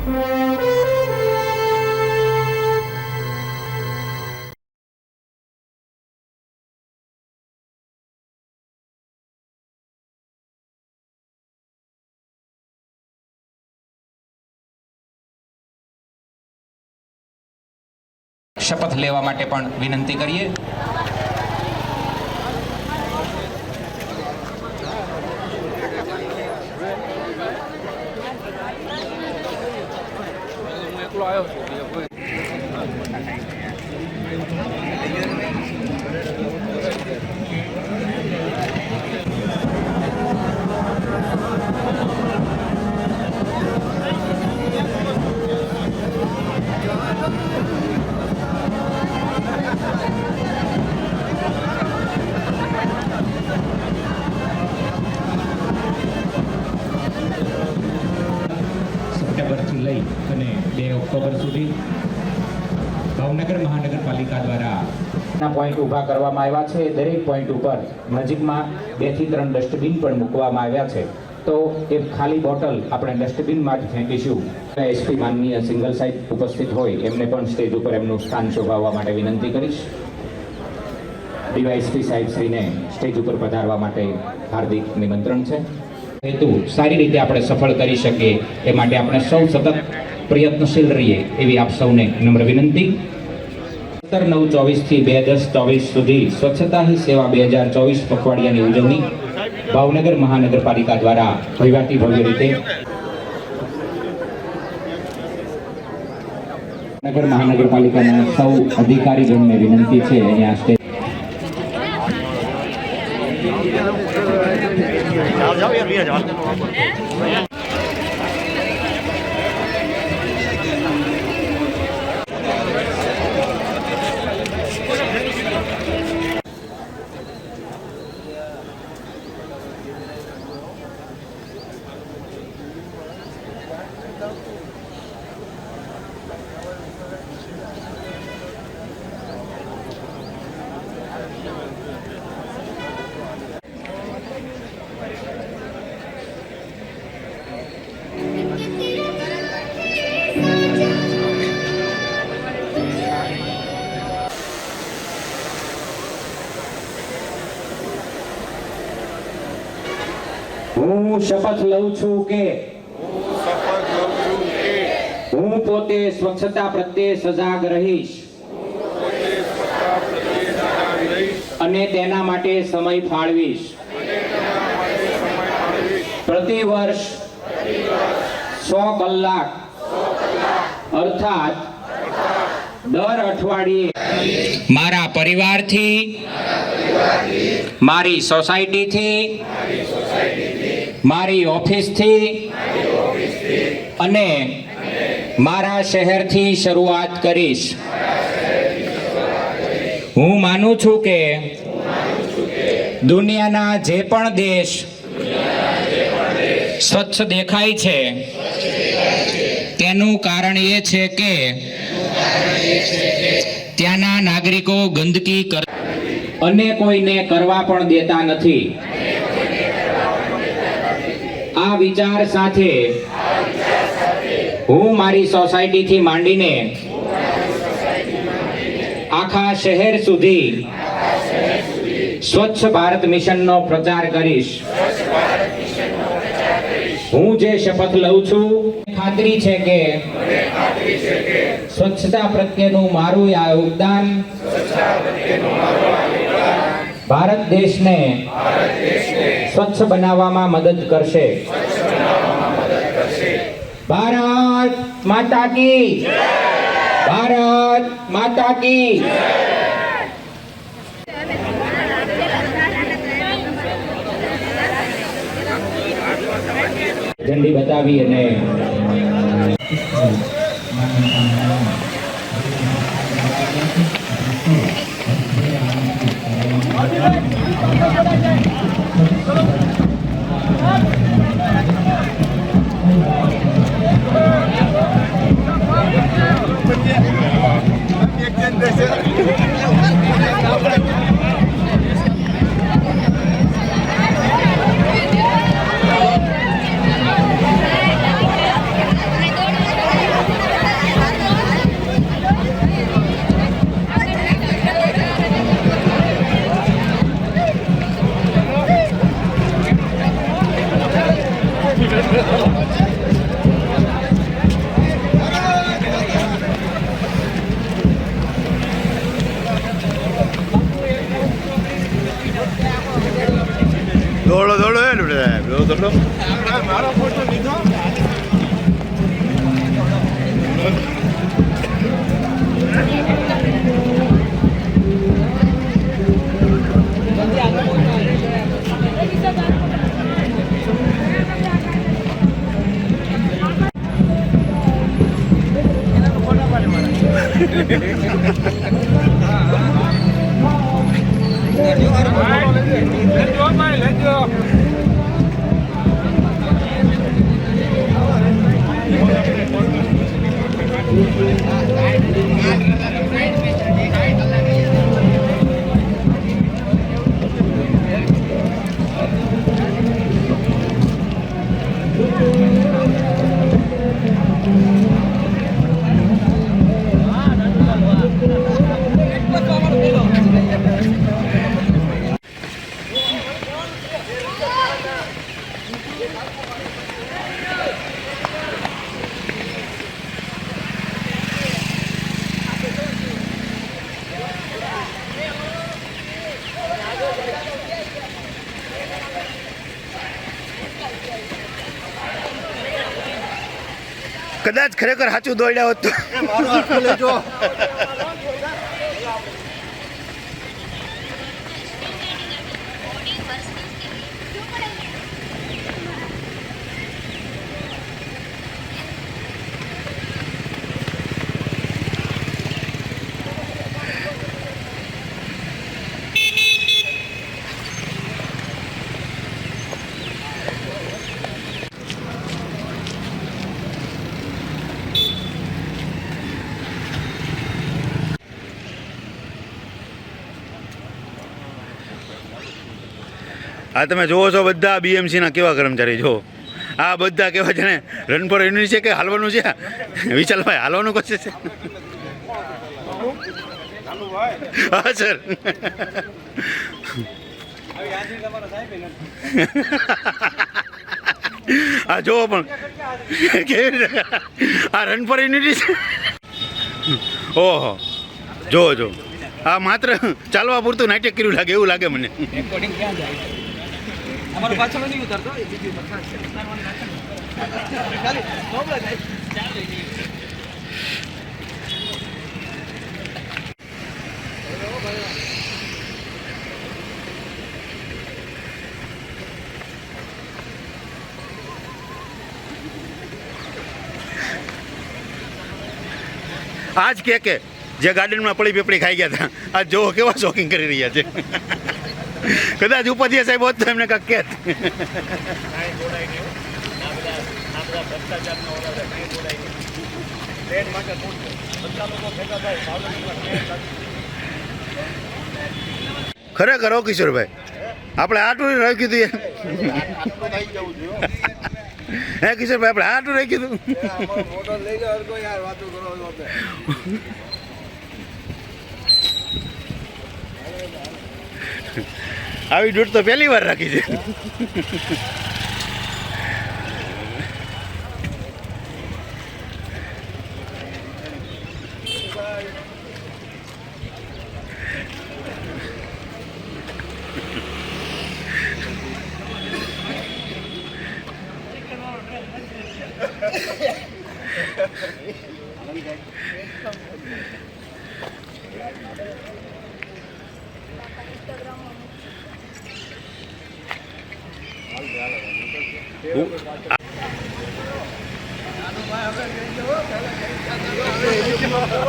શપથ લેવા માટે પણ વિનંતી કરીએ. સપ્ટેમ્બરથી લઈ અને 2 ઓક્ટોબર સુધી ભાવનગર મહાનગરપાલિકા દ્વારા પોઈન્ટ ઊભા કરવામાં આવ્યા છે. દરેક પોઈન્ટ ઉપર નજીકમાં 2 થી 3 ડસ્ટબિન પણ મૂકવામાં આવ્યા છે. તો એક ખાલી બોટલ આપણે ડસ્ટબિનમાં જ ફેંકીશું. એસપી માનનીય સિંગલ સાઇડ ઉપસ્થિત હોય એમને પણ સ્ટેજ ઉપર એમનું સ્થાન શોભાવવા માટે વિનંતી કરીશ. ડીવાયએસપી સાહેબ શ્રીને સ્ટેજ ઉપર પધારવા માટે હાર્દિક નિમંત્રણ છે. હેતુ સારી રીતે આપણે સફળ કરી શકીએ એ માટે આપણે સૌ સતત પ્રયત્નશીલ રહીએ એવી આપ સૌને નમ્ર વિનંતી. 17/9/24 થી 2/10/24 સુધી સ્વચ્છતા હી સેવા 2024 પખવાડિયાની ઉજવણી ભાવનગર મહાનગરપાલિકા દ્વારા ભવ્યાતિ ભવ્ય રીતે નગર મહાનગરપાલિકાના સૌ અધિકારીગણને વિનંતી છે અહીંયા સ્ટેજ જાઓ યાર ભૈया જાઓ હું શપથ લઉં છું કે હું પોતે સ્વચ્છતા પ્રત્યે સજાગ રહીશ અને તેના માટે સમય ફાળવીશ. પ્રતિ વર્ષ 100 કલાક અર્થાત દર અઠવાડિયે મારા પરિવારથી, મારી સોસાયટીથી, મારી ઓફિસથી અને મારા શહેરથી શરૂઆત કરીશ. હું માનું છું કે દુનિયાના જે પણ દેશ સ્વચ્છ દેખાય છે તેનું કારણ એ છે કે ત્યાંના નાગરિકો ગંદકી અને કોઈને કરવા પણ દેતા નથી. આ વિચાર સાથે હું મારી સોસાયટીથી માંડીને આખા શહેર સુધી સ્વચ્છ ભારત મિશનનો પ્રચાર કરીશ. હું જે શપથ લઉં છું ખાતરી છે કે સ્વચ્છતા પ્રત્યેનું મારું આ યોગદાન ભારત દેશને સ્વચ્છ બનાવવામાં મદદ કરશે. ભારત માતા કી જય! ભારત માતા કી ઝંડી બતાવી અને કદાચ ખરેખર સાચું દોડ્યા હોત તો આ તમે જોવો છો બધા બીએમસીના કેવા કર્મચારી જો આ બધા કેવા છે ને રન ફોર યુનિટી છે કે હાલવાનું છે વિશાલભાઈ હાલવાનું કશે છે હા સર આ જોવો પણ કેવી રીતે આ રન ફોર યુનિટી છે ઓહો જોવો જો આ માત્ર ચાલવા પૂરતું નાટક કર્યું લાગે એવું લાગે મને રેકોર્ડિંગ ક્યાં જાય અમારો પાછળ નહીં ઉતરતો એ બીજી ઉપર ખાસ ચાલે પ્રોબ્લેમ નહીં ચાલે આજ કે જે ગાર્ડનમાં પડી પેપડી ખાઈ ગયા હતા આજ જોવો કેવા શોખિંગ કરી રહ્યા છે કદાચ ઉપાધ્યાય સાહેબ હોત તો એમને કાંક કહેત ખરેખર હો કિશોરભાઈ આપણે આટલું રાખી દીધું હે કિશોરભાઈ આપણે આટલું રાખી દીધું આવી દૂધ તો પહેલી વાર રાખી છે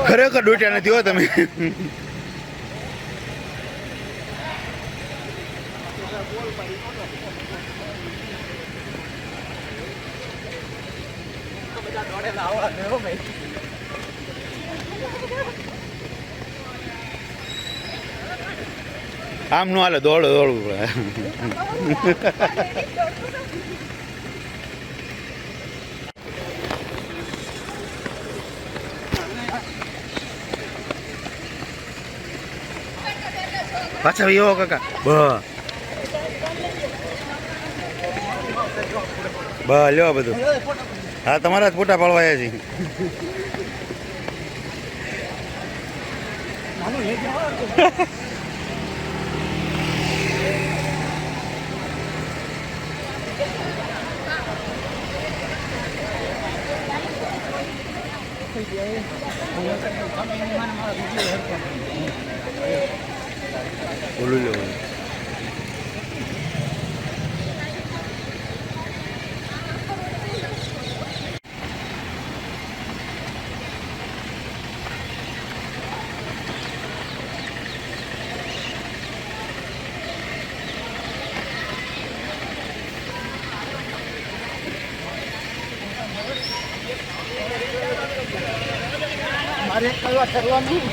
ખરેખર ડૂટ્યા નથી હો તમે આમ નું હાલે દોડવું પડે પાછા એવો કાકા લ્યો બધું હા તમારા જ ફોટા પાડવાયા છે બોલું લો મારે કલવા કરવાનું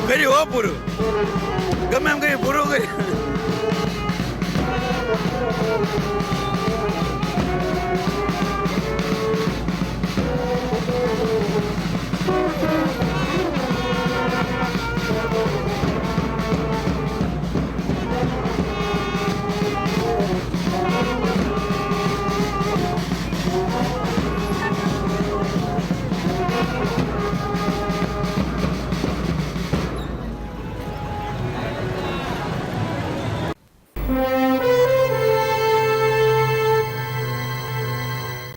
કર્યું હો પૂરું ગમે એમ કરી પૂરું કર્યું